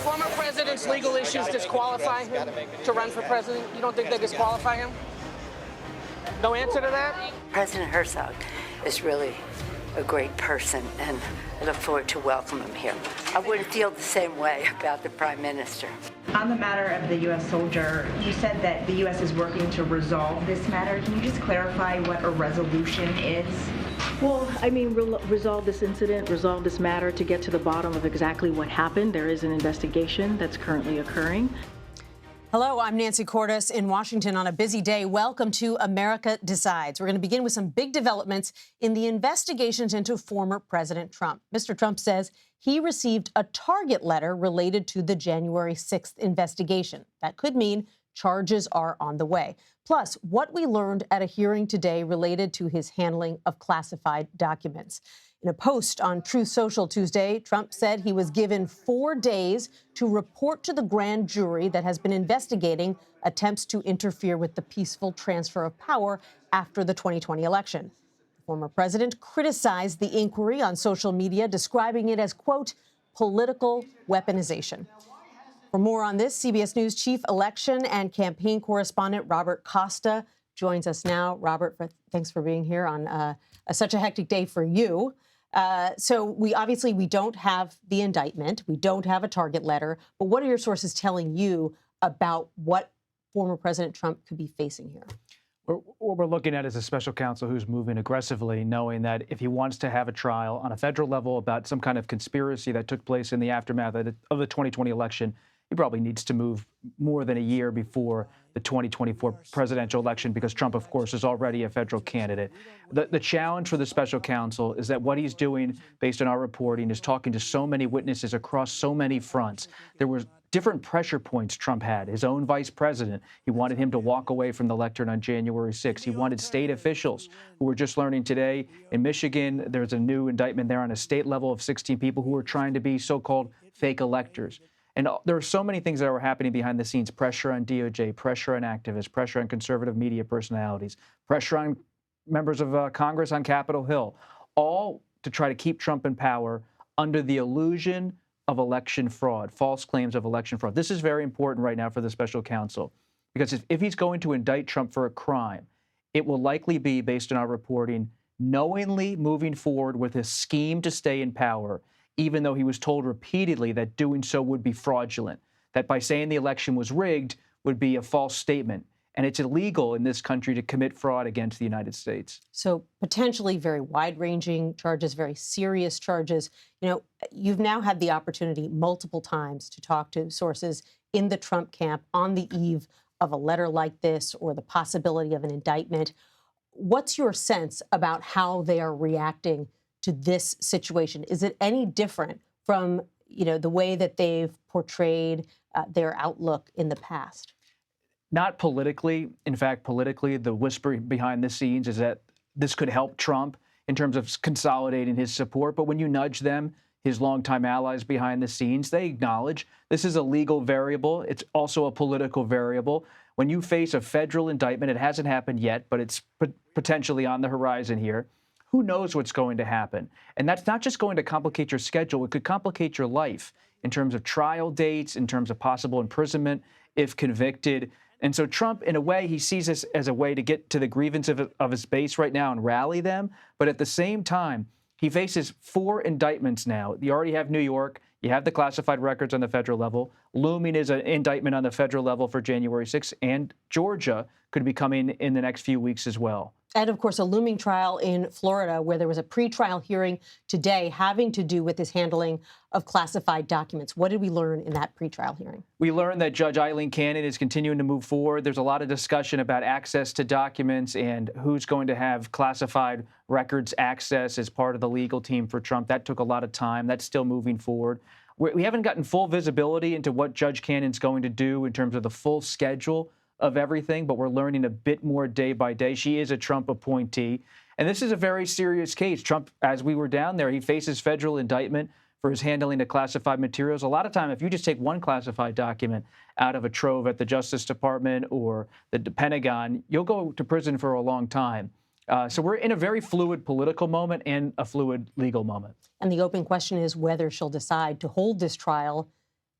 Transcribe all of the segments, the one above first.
former president's legal issues disqualify him to run for president? You don't think they disqualify him? No answer to that? President Herzog is really a great person, and I look forward to welcome him here. I wouldn't feel the same way about the Prime Minister. On the matter of the U.S. soldier, you said that the U.S. is working to resolve this matter. Can you just clarify what a resolution is? Well, I mean, resolve this incident, resolve this matter to get to the bottom of exactly what happened. There is an investigation that's currently occurring. Hello, I'm Nancy Cordes in Washington on a busy day. Welcome to America Decides. We're going to begin with some big developments in the investigations into former President Trump. Mr. Trump says he received a target letter related to the January 6th investigation. That could mean charges are on the way. Plus, what we learned at a hearing today related to his handling of classified documents. In a post on Truth Social Tuesday, Trump said he was given 4 days to report to the grand jury that has been investigating attempts to interfere with the peaceful transfer of power after the 2020 election. The former president criticized the inquiry on social media, describing it as, quote, political weaponization. For more on this, CBS News chief election and campaign correspondent Robert Costa joins us now. Robert, thanks for being here on such a hectic day for you. So we don't have the indictment. We don't have a target letter. But what are your sources telling you about what former President Trump could be facing here? What we're looking at is a special counsel who's moving aggressively, knowing that if he wants to have a trial on a federal level about some kind of conspiracy that took place in the aftermath of the 2020 election, he probably needs to move more than a year before the 2024 presidential election, because Trump, of course, is already a federal candidate. The challenge for the special counsel is that what he's doing, based on our reporting, is talking to so many witnesses across so many fronts. There were different pressure points Trump had. His own vice president, he wanted him to walk away from the lectern on January 6th. He wanted state officials who were just learning today in Michigan. There's a new indictment there on a state level of 16 people who were trying to be so-called fake electors. And there are so many things that were happening behind the scenes: pressure on DOJ, pressure on activists, pressure on conservative media personalities, pressure on members of Congress on Capitol Hill, all to try to keep Trump in power under the illusion of election fraud, false claims of election fraud. This is very important right now for the special counsel, because if he's going to indict Trump for a crime, it will likely be, based on our reporting, knowingly moving forward with a scheme to stay in power, even though he was told repeatedly that doing so would be fraudulent, that by saying the election was rigged would be a false statement. And it's illegal in this country to commit fraud against the United States. So potentially very wide-ranging charges, very serious charges. You know, you've now had the opportunity multiple times to talk to sources in the Trump camp on the eve of a letter like this or the possibility of an indictment. What's your sense about how they are reacting to this situation? Is it any different from, the way that they've portrayed their outlook in the past? Not politically. In fact, politically, the whisper behind the scenes is that this could help Trump in terms of consolidating his support. But when you nudge them, his longtime allies behind the scenes, they acknowledge this is a legal variable. It's also a political variable. When you face a federal indictment, it hasn't happened yet, but it's potentially on the horizon here. Who knows what's going to happen? And that's not just going to complicate your schedule. It could complicate your life in terms of trial dates, in terms of possible imprisonment if convicted. And so Trump, in a way, he sees this as a way to get to the grievance of his base right now and rally them. But at the same time, he faces 4 indictments now. You already have New York. You have the classified records on the federal level. Looming is an indictment on the federal level for January 6th. And Georgia could be coming in the next few weeks as well. And, of course, a looming trial in Florida where there was a pretrial hearing today having to do with his handling of classified documents. What did we learn in that pretrial hearing? We learned that Judge Eileen Cannon is continuing to move forward. There's a lot of discussion about access to documents and who's going to have classified records access as part of the legal team for Trump. That took a lot of time. That's still moving forward. We haven't gotten full visibility into what Judge Cannon's going to do in terms of the full schedule of everything, but we're learning a bit more day by day. She is a Trump appointee. And this is a very serious case. Trump, as we were down there, he faces federal indictment for his handling of classified materials. A lot of time, if you just take one classified document out of a trove at the Justice Department or the Pentagon, you'll go to prison for a long time. So we're in a very fluid political moment and a fluid legal moment. And the open question is whether she'll decide to hold this trial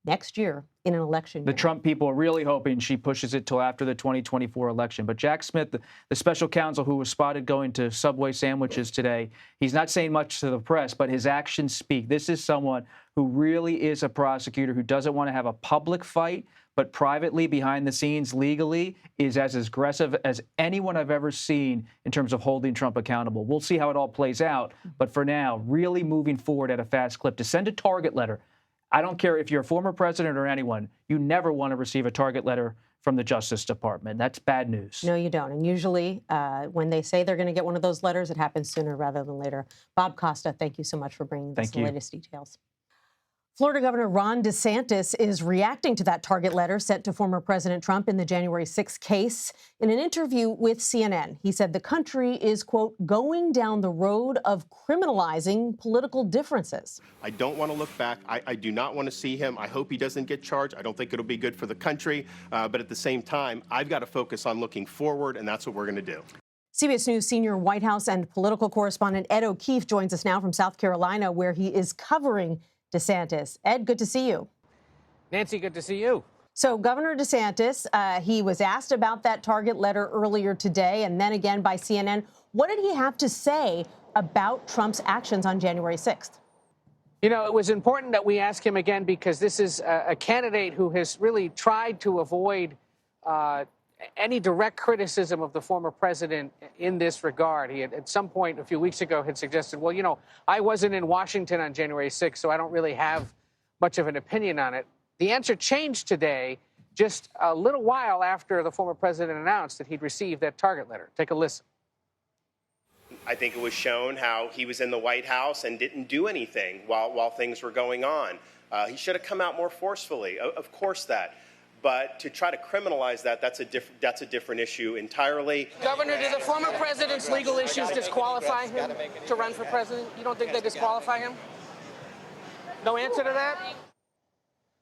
next year in an election The year. Trump people are really hoping she pushes it till after the 2024 election. But Jack Smith, the special counsel who was spotted going to Subway sandwiches today, he's not saying much to the press, but his actions speak. This is someone who really is a prosecutor who doesn't want to have a public fight, but privately, behind the scenes, legally, is as aggressive as anyone I've ever seen in terms of holding Trump accountable. We'll see how it all plays out. But for now, really moving forward at a fast clip to send a target letter. I don't care if you're a former president or anyone, you never want to receive a target letter from the Justice Department. That's bad news. No, you don't. And usually when they say they're going to get one of those letters, it happens sooner rather than later. Bob Costa, thank you so much for bringing us the latest details. Florida Governor Ron DeSantis is reacting to that target letter sent to former President Trump in the January 6th case. In an interview with CNN, he said the country is, quote, going down the road of criminalizing political differences. I don't want to look back. I do not want to see him. I hope he doesn't get charged. I don't think it'll be good for the country. But at the same time, I've got to focus on looking forward, and that's what we're going to do. CBS News senior White House and political correspondent Ed O'Keefe joins us now from South Carolina, where he is covering DeSantis. Ed, good to see you. Nancy, good to see you. So Governor DeSantis, he was asked about that target letter earlier today and then again by CNN. What did he have to say about Trump's actions on January 6th? You know, it was important that we ask him again because this is a candidate who has really tried to avoid any direct criticism of the former president in this regard. He had, at some point a few weeks ago, had suggested, well, you know, I wasn't in Washington on January 6th, so I don't really have much of an opinion on it. The answer changed today, just a little while after the former president announced that he'd received that target letter. Take a listen. I think it was shown how he was in the White House and didn't do anything while things were going on. He should have come out more forcefully, of course that. But to try to criminalize that, that's a different issue entirely. Governor, do the former president's legal issues disqualify him to run for president? You don't think they disqualify him? No answer to that?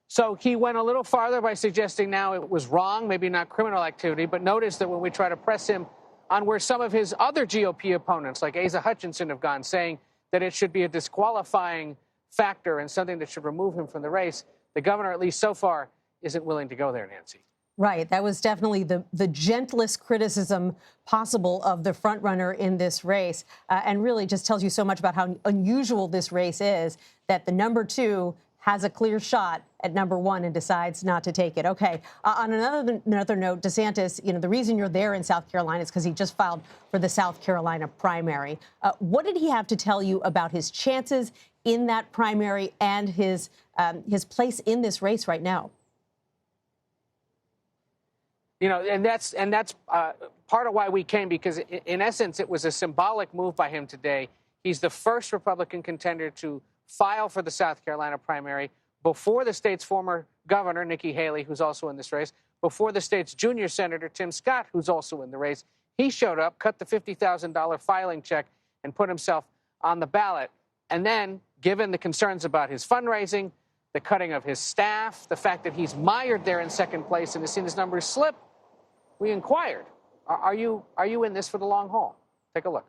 So he went a little farther by suggesting now it was wrong, maybe not criminal activity, but notice that when we try to press him on where some of his other GOP opponents, like Asa Hutchinson, have gone, saying that it should be a disqualifying factor and something that should remove him from the race, the governor, at least so far, isn't willing to go there, Nancy. Right. That was definitely the gentlest criticism possible of the front runner in this race, and really just tells you so much about how unusual this race is, that the number two has a clear shot at number one and decides not to take it. Okay. On another note, DeSantis, you know, the reason you're there in South Carolina is because he just filed for the South Carolina primary. What did he have to tell you about his chances in that primary and his place in this race right now? You know, and that's part of why we came, because in essence, it was a symbolic move by him today. He's the first Republican contender to file for the South Carolina primary before the state's former governor, Nikki Haley, who's also in this race, before the state's junior senator, Tim Scott, who's also in the race. He showed up, cut the $50,000 filing check, and put himself on the ballot. And then, given the concerns about his fundraising, the cutting of his staff, the fact that he's mired there in second place and has seen his numbers slip, we inquired, are you in this for the long haul? Take a look.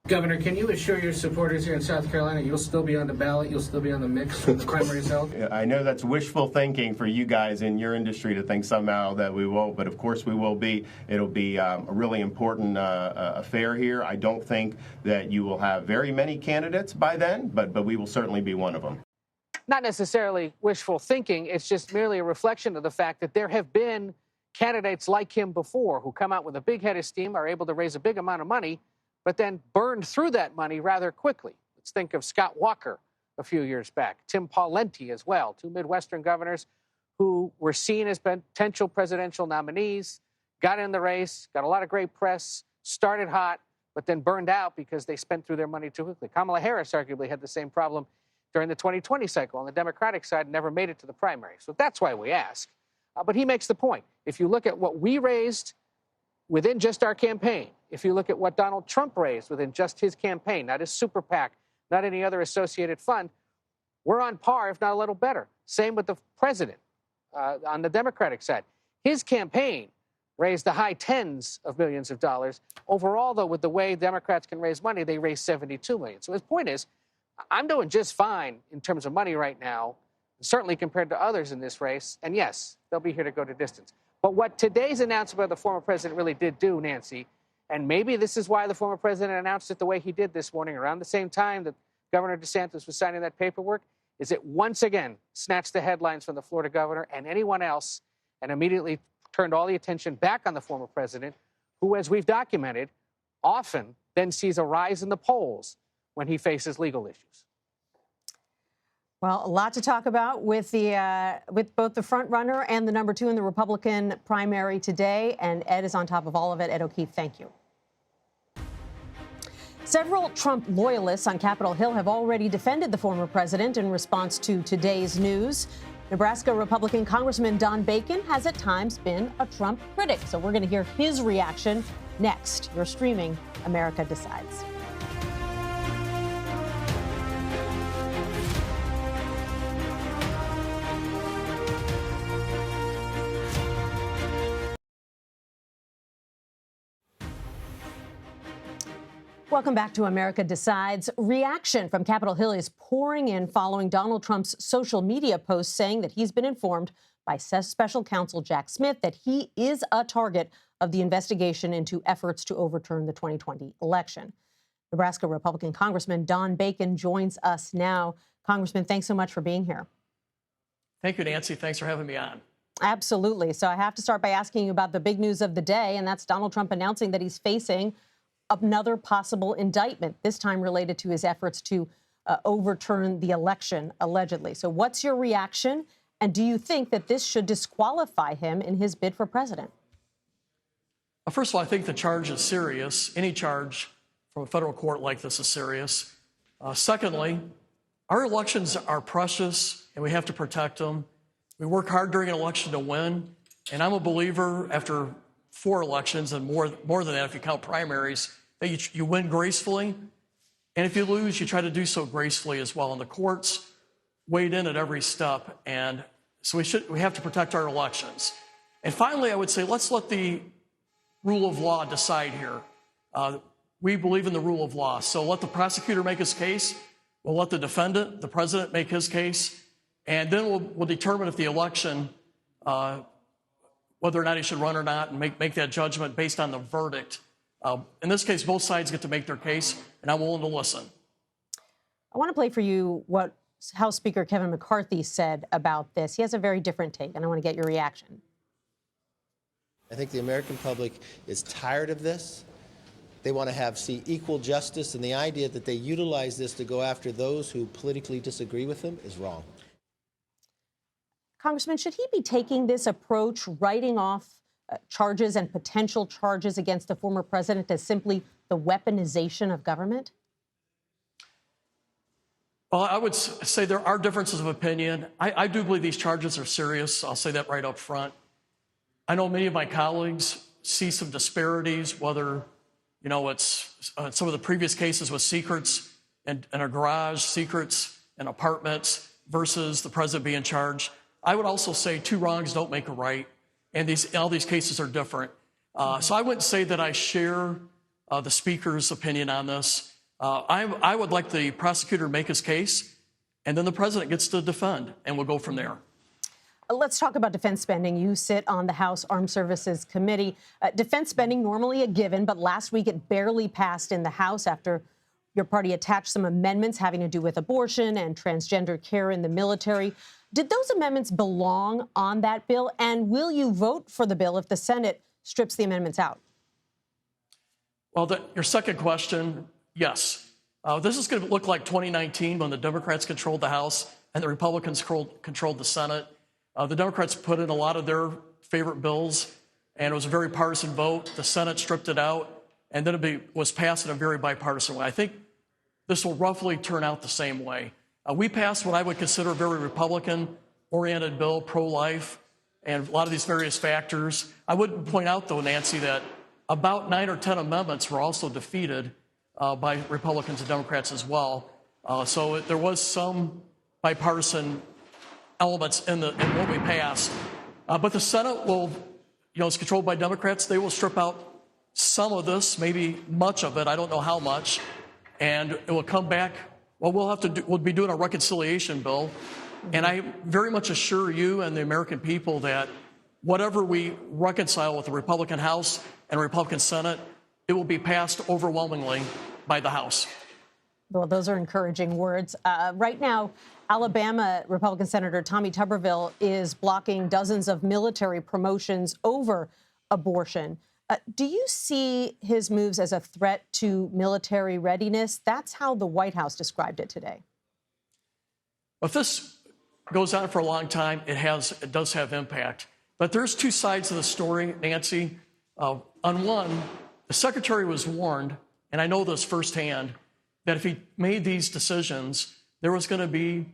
Governor, can you assure your supporters here in South Carolina you'll still be on the ballot, you'll still be on the mix when the primary is held? I know that's wishful thinking for you guys in your industry to think somehow that we won't, but of course we will be. It'll be a really important affair here. I don't think that you will have very many candidates by then, but we will certainly be one of them. Not necessarily wishful thinking. It's just merely a reflection of the fact that there have been candidates like him before who come out with a big head of steam, are able to raise a big amount of money, but then burned through that money rather quickly. Let's think of Scott Walker a few years back, Tim Pawlenty as well, two Midwestern governors who were seen as potential presidential nominees, got in the race, got a lot of great press, started hot, but then burned out because they spent through their money too quickly. Kamala Harris arguably had the same problem during the 2020 cycle on the Democratic side, never made it to the primary. So that's why we ask. But he makes the point. If you look at what we raised within just our campaign, if you look at what Donald Trump raised within just his campaign, not his super PAC, not any other associated fund, we're on par, if not a little better. Same with the president on the Democratic side. His campaign raised the high tens of millions of dollars. Overall, though, with the way Democrats can raise money, they raised $72 million. So his point is, I'm doing just fine in terms of money right now. certainly compared to others in this race. And yes, they'll be here to go to distance. But what today's announcement by the former president really did do, Nancy, and maybe this is why the former president announced it the way he did this morning, around the same time that Governor DeSantis was signing that paperwork, is it once again snatched the headlines from the Florida governor and anyone else and immediately turned all the attention back on the former president, who, as we've documented, often then sees a rise in the polls when he faces legal issues. Well, a lot to talk about with both the front runner and the number 2 in the Republican primary today. And Ed is on top of all of it. Ed O'Keefe, thank you. Several Trump loyalists on Capitol Hill have already defended the former president in response to today's news. Nebraska Republican Congressman Don Bacon has at times been a Trump critic. So we're going to hear his reaction next. You're streaming America Decides. Welcome back to America Decides. Reaction from Capitol Hill is pouring in following Donald Trump's social media post saying that he's been informed by special counsel Jack Smith that he is a target of the investigation into efforts to overturn the 2020 election. Nebraska Republican Congressman Don Bacon joins us now. Congressman, thanks so much for being here. Thank you, Nancy. Thanks for having me on. Absolutely. So I have to start by asking you about the big news of the day, and that's Donald Trump announcing that he's facing another possible indictment, this time related to his efforts to overturn the election, allegedly. So what's your reaction? And do you think that this should disqualify him in his bid for president? Well, first of all, I think the charge is serious. Any charge from a federal court like this is serious. Secondly, our elections are precious and we have to protect them. We work hard during an election to win. And I'm a believer, after 4 elections and more than that if you count primaries, that you win gracefully. And if you lose, you try to do so gracefully as well. And the courts weighed in at every step. And so we have to protect our elections. And finally, I would say, let's let the rule of law decide here. We believe in the rule of law. So let the prosecutor make his case. We'll let the defendant, the president, make his case. And then we'll determine if the election, whether or not he should run or not, and make that judgment based on the verdict. In this case, both sides get to make their case, and I'm willing to listen. I want to play for you what House Speaker Kevin McCarthy said about this. He has a very different take, and I want to get your reaction. I think the American public is tired of this. They want to see equal justice, and the idea that they utilize this to go after those who politically disagree with them is wrong. Congressman, should he be taking this approach, writing off charges and potential charges against the former president as simply the weaponization of government? Well, I would say there are differences of opinion. I do believe these charges are serious. I'll say that right up front. I know many of my colleagues see some disparities, whether, it's some of the previous cases with secrets in a garage, secrets in apartments versus the president being charged. I would also say 2 wrongs don't make a right, and all these cases are different. So I wouldn't say that I share the speaker's opinion on this. I would like the prosecutor to make his case, and then the president gets to defend, and we'll go from there. Let's talk about defense spending. You sit on the House Armed Services Committee. Defense spending, normally a given, but last week it barely passed in the House after your party attached some amendments having to do with abortion and transgender care in the military. Did those amendments belong on that bill? And will you vote for the bill if the Senate strips the amendments out? Well, your second question, yes. This is going to look like 2019 when the Democrats controlled the House and the Republicans controlled the Senate. The Democrats put in a lot of their favorite bills, and it was a very partisan vote. The Senate stripped it out, and then it was passed in a very bipartisan way. I think this will roughly turn out the same way. We passed what I would consider a very Republican-oriented bill, pro-life, and a lot of these various factors. I would point out, though, Nancy, that about 9 or 10 amendments were also defeated by Republicans and Democrats as well. So there was some bipartisan elements in what we passed. But the Senate will, is controlled by Democrats. They will strip out some of this, maybe much of it. I don't know how much. And it will come back. Well, we'll be doing a reconciliation bill, And I very much assure you and the American people that whatever we reconcile with the Republican House and Republican Senate, it will be passed overwhelmingly by the House. Well, those are encouraging words. Right now, Alabama Republican Senator Tommy Tuberville is blocking dozens of military promotions over abortion. Do you see his moves as a threat to military readiness? That's how the White House described it today. If this goes on for a long time, it does have impact. But there's two sides of the story, Nancy. On one, the secretary was warned, and I know this firsthand, that if he made these decisions, there was going to be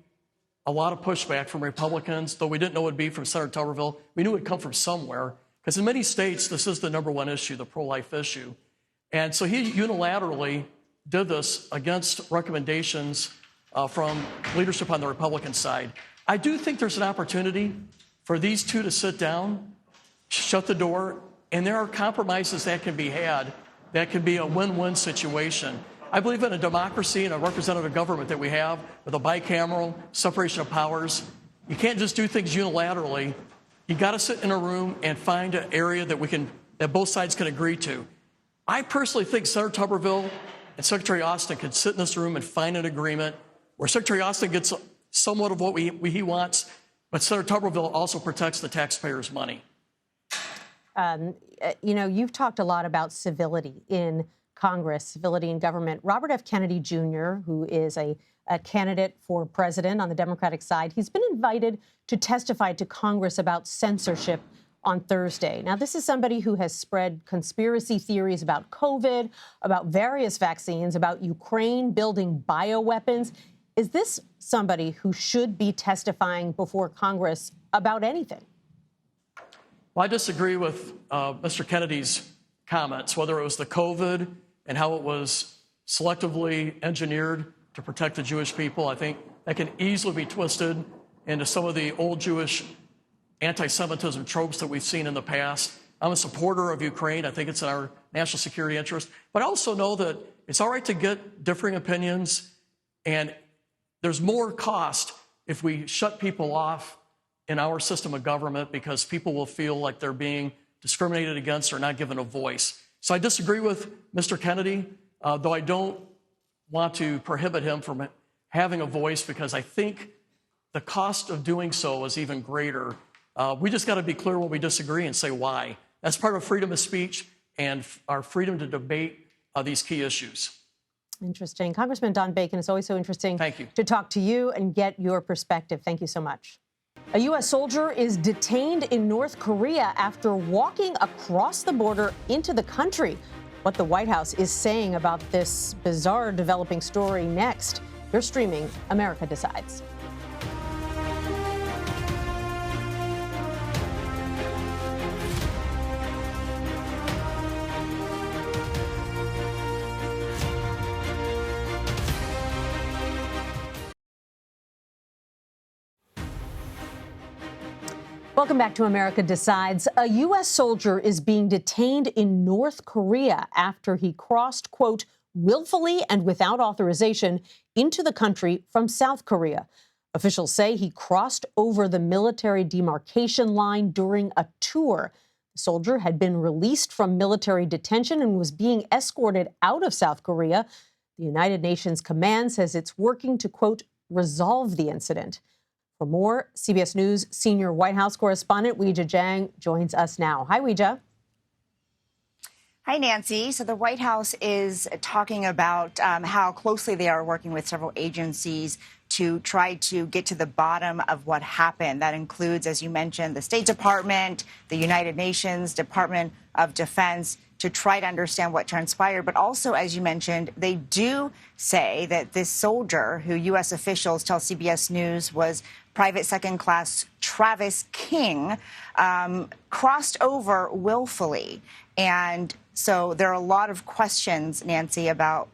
a lot of pushback from Republicans, though we didn't know it would be from Senator Tuberville. We knew it would come from somewhere, because in many states, this is the #1 issue, the pro-life issue. And so he unilaterally did this against recommendations from leadership on the Republican side. I do think there's an opportunity for these two to sit down, shut the door, and there are compromises that can be had that can be a win-win situation. I believe in a democracy and a representative government that we have with a bicameral separation of powers. You can't just do things unilaterally. You got to sit in a room and find an area that both sides can agree to. I personally think Senator Tuberville and Secretary Austin could sit in this room and find an agreement where Secretary Austin gets somewhat of what he wants, but Senator Tuberville also protects the taxpayers' money. You've talked a lot about civility in Congress, civility in government. Robert F. Kennedy Jr., who is a candidate for president on the Democratic side, he's been invited to testify to Congress about censorship on Thursday. Now, this is somebody who has spread conspiracy theories about COVID, about various vaccines, about Ukraine building bioweapons. Is this somebody who should be testifying before Congress about anything? Well, I disagree with Mr. Kennedy's comments, whether it was the COVID and how it was selectively engineered to protect the Jewish people. I think that can easily be twisted into some of the old Jewish anti-Semitism tropes that we've seen in the past. I'm a supporter of Ukraine. I think it's in our national security interest. But I also know that it's all right to get differing opinions, and there's more cost if we shut people off in our system of government because people will feel like they're being discriminated against or not given a voice. So I disagree with Mr. Kennedy, though I don't want to prohibit him from having a voice because I think the cost of doing so is even greater. We just got to be clear when we disagree and say why. That's part of freedom of speech and our freedom to debate these key issues. Interesting. Congressman Don Bacon, it's always so interesting Thank you. to talk to you and get your perspective. Thank you so much. A U.S. soldier is detained in North Korea after walking across the border into the country. What the White House is saying about this bizarre developing story next. You're streaming America Decides. Welcome back to America Decides. A U.S. soldier is being detained in North Korea after he crossed, quote, willfully and without authorization into the country from South Korea. Officials say he crossed over the military demarcation line during a tour. The soldier had been released from military detention and was being escorted out of South Korea. The United Nations command says it's working to, quote, resolve the incident. For more, CBS News senior White House correspondent Weijia Jiang joins us now. Hi, Weijia. Hi, Nancy. So the White House is talking about how closely they are working with several agencies to try to get to the bottom of what happened. That includes, as you mentioned, the State Department, the United Nations, Department of Defense, to try to understand what transpired. But also, as you mentioned, they do say that this soldier, who U.S. officials tell CBS News was Private Second Class Travis King, crossed over willfully. And so there are a lot of questions, Nancy, about,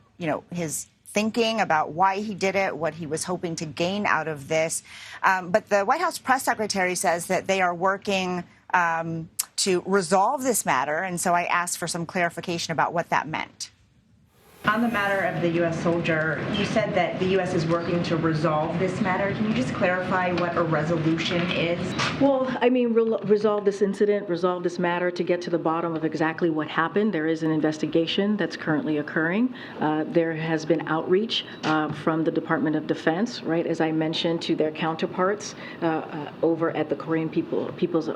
his thinking, about why he did it, what he was hoping to gain out of this. But the White House press secretary says that they are working to resolve this matter. And so I asked for some clarification about what that meant. On the matter of the U.S. soldier, you said that the U.S. is working to resolve this matter. Can you just clarify what a resolution is? Well, I mean, resolve this incident, resolve this matter to get to the bottom of exactly what happened. There is an investigation that's currently occurring. There has been outreach from the Department of Defense, right, as I mentioned, to their counterparts over at the Korean People's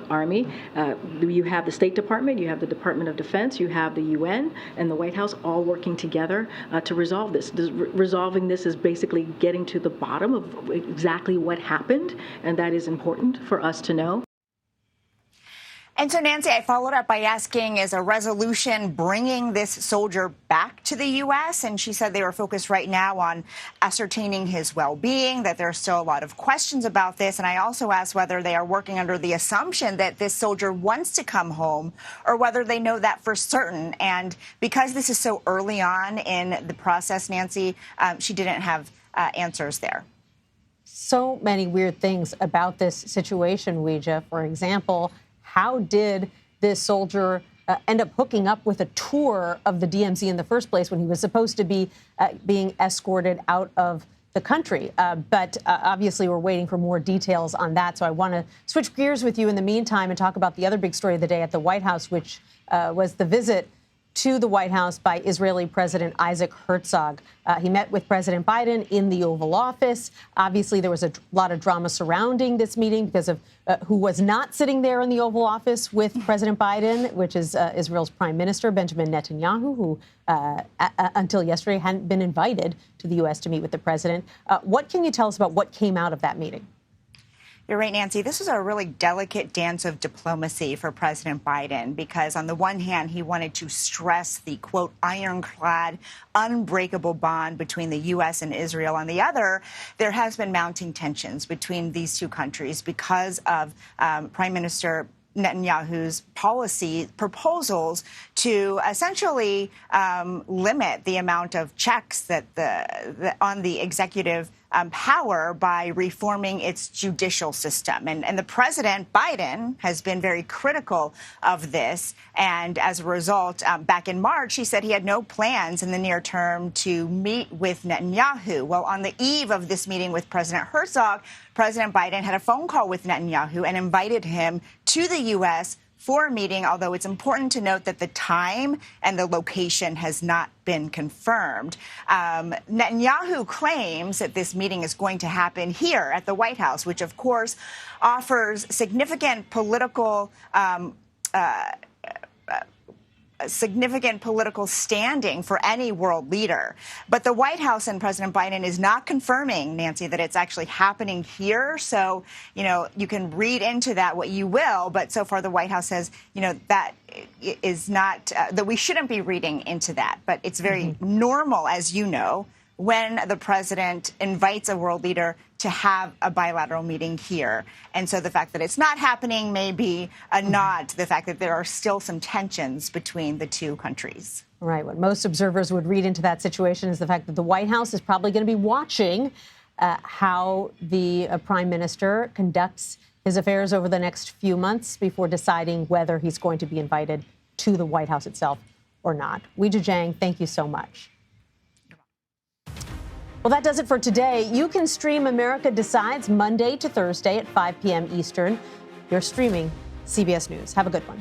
Army. You have the State Department, you have the Department of Defense, you have the UN and the White House all working together to resolve this. Resolving this is basically getting to the bottom of exactly what happened, and that is important for us to know. And so, Nancy, I followed up by asking, is a resolution bringing this soldier back to the U.S.? And she said they were focused right now on ascertaining his well-being, that there are still a lot of questions about this. And I also asked whether they are working under the assumption that this soldier wants to come home or whether they know that for certain. And because this is so early on in the process, Nancy, she didn't have answers there. So many weird things about this situation, Weijia. For example, how did this soldier end up hooking up with a tour of the DMZ in the first place when he was supposed to be being escorted out of the country? But obviously, we're waiting for more details on that. So I want to switch gears with you in the meantime and talk about the other big story of the day at the White House, which was the visit to the White House by Israeli President Isaac Herzog. He met with President Biden in the Oval Office. Obviously, there was a lot of drama surrounding this meeting because of who was not sitting there in the Oval Office with President Biden, which is Israel's Prime Minister, Benjamin Netanyahu, who until yesterday hadn't been invited to the U.S. to meet with the president. What can you tell us about what came out of that meeting? You're right, Nancy. This was a really delicate dance of diplomacy for President Biden because on the one hand, he wanted to stress the, quote, ironclad, unbreakable bond between the U.S. and Israel. On the other, there has been mounting tensions between these two countries because of Prime Minister Netanyahu's policy proposals to essentially limit the amount of checks that on the executive power by reforming its judicial system. And the president, Biden, has been very critical of this. And as a result, back in March, he said he had no plans in the near term to meet with Netanyahu. Well, on the eve of this meeting with President Herzog, President Biden had a phone call with Netanyahu and invited him to the U.S. for a meeting, although it's important to note that the time and the location has not been confirmed. Netanyahu claims that this meeting is going to happen here at the White House, which, of course, offers significant political standing for any world leader. But the White House and President Biden is not confirming, Nancy, that it's actually happening here. So, you can read into that what you will. But so far, the White House says, that is not, that we shouldn't be reading into that. But it's very normal, as you know, when the president invites a world leader to have a bilateral meeting here. And so the fact that it's not happening may be a nod to the fact that there are still some tensions between the two countries. Right. What most observers would read into that situation is the fact that the White House is probably going to be watching how the prime minister conducts his affairs over the next few months before deciding whether he's going to be invited to the White House itself or not. Weijia Jiang, thank you so much. Well, that does it for today. You can stream America Decides Monday to Thursday at 5 p.m. Eastern. You're streaming CBS News. Have a good one.